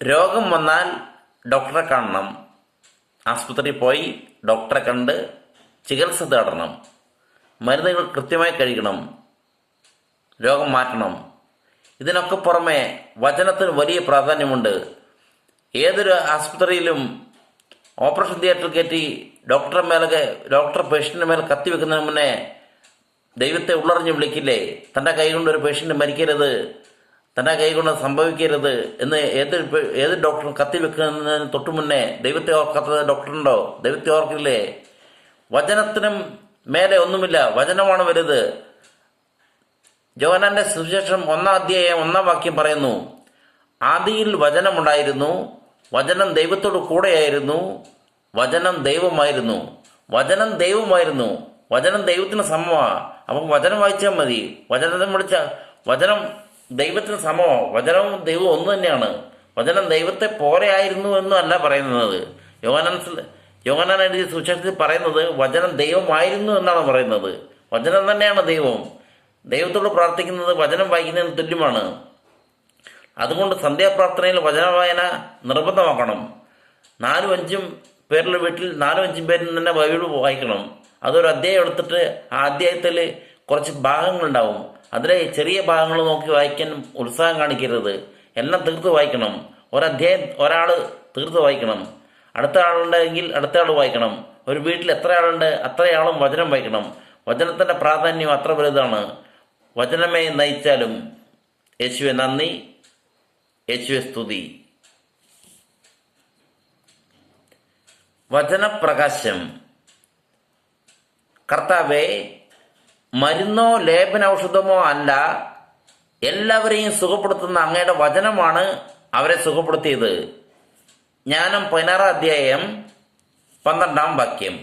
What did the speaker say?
രോഗം വന്നാൽ ഡോക്ടറെ കാണണം. ആസ്പത്രിയിൽ പോയി ഡോക്ടറെ കണ്ട് ചികിത്സ തേടണം. മരുന്നുകൾ കൃത്യമായി കഴിക്കണം. രോഗം മാറ്റണം. ഇതിനൊക്കെ പുറമെ വചനത്തിന് വലിയ പ്രാധാന്യമുണ്ട്. ഏതൊരു ആസ്പത്രിയിലും ഓപ്പറേഷൻ തിയേറ്ററിൽ കയറ്റി ഡോക്ടർ പേഷ്യൻ്റെ മേലെ കത്തിവെക്കുന്നതിന് മുന്നേ ദൈവത്തെ ഉള്ളറിഞ്ഞ് വിളിക്കില്ലേ? തൻ്റെ കൈ കൊണ്ട് ഒരു പേഷ്യൻ്റ് മരിക്കരുത്, തൻ്റെ കൈ കൊണ്ട് സംഭവിക്കരുത് എന്ന് ഏത് ഡോക്ടറും കത്തിവെക്കുന്നതിന് തൊട്ടു മുന്നേ ദൈവത്തെ ഓർക്കാത്ത ഡോക്ടറുണ്ടോ? ദൈവത്തെ ഓർക്കില്ലേ? വചനത്തിനും മേലെ ഒന്നുമില്ല, വചനമാണ് വലുത്. യോഹന്നാന്റെ സുവിശേഷം 1-ാം അധ്യായം 1-ാം വാക്യം പറയുന്നു, ആദിയിൽ വചനമുണ്ടായിരുന്നു, വചനം ദൈവത്തോട് കൂടെയായിരുന്നു, വചനം ദൈവമായിരുന്നു. വചനം ദൈവമായിരുന്നു. വചനം ദൈവത്തിന് സമമാണ്. അപ്പം വചനം വായിച്ചാൽ മതി. വചനം ദൈവത്തിന് സമമോ? വചനവും ദൈവവും ഒന്ന് തന്നെയാണ്. വചനം ദൈവത്തെ പോലെ ആയിരുന്നു എന്നും അല്ല പറയുന്നത്. യോഹന്നാൻ എഴുതിയ സുവിശേഷത്തിൽ പറയുന്നത് വചനം ദൈവമായിരുന്നു എന്നാണ് പറയുന്നത്. വചനം തന്നെയാണ് ദൈവം. ദൈവത്തോട് പ്രാർത്ഥിക്കുന്നത് വചനം വായിക്കുന്നതിന് തുല്യമാണ്. അതുകൊണ്ട് സന്ധ്യാപ്രാർത്ഥനയിൽ വചന വായന നിർബന്ധമാക്കണം. 4-5 പേരുടെ വീട്ടിൽ 4-5 പേരിൽ തന്നെ ബൈബിൾ വായിക്കണം. അതൊരു അധ്യായം എടുത്തിട്ട് ആ അധ്യായത്തിൽ കുറച്ച് ഭാഗങ്ങളുണ്ടാവും. അതിലെ ചെറിയ ഭാഗങ്ങൾ നോക്കി വായിക്കാൻ ഉത്സാഹം കാണിക്കരുത്. എല്ലാം തീർത്ത് വായിക്കണം. ഒരധ്യായം ഒരാൾ തീർത്ത് വായിക്കണം. അടുത്ത ആളുണ്ടെങ്കിൽ അടുത്ത ആൾ വായിക്കണം. ഒരു വീട്ടിൽ എത്ര ആളുണ്ട് അത്രയാളും വചനം വായിക്കണം. വചനത്തിൻ്റെ പ്രാധാന്യം അത്ര വലുതാണ്. വചനമേ നയിച്ചാലും. യേശുവെ നന്ദി, യേശുവെ സ്തുതി. വചനപ്രകാശം. കർത്താവേ, മരുന്നോ ലേപനൌഷധമോ അല്ല, എല്ലാവരെയും സുഖപ്പെടുത്തുന്ന അങ്ങയുടെ വചനമാണ് അവരെ സുഖപ്പെടുത്തിയത്. ജ്ഞാനം 16-ാം അധ്യായം 12-ാം വാക്യം.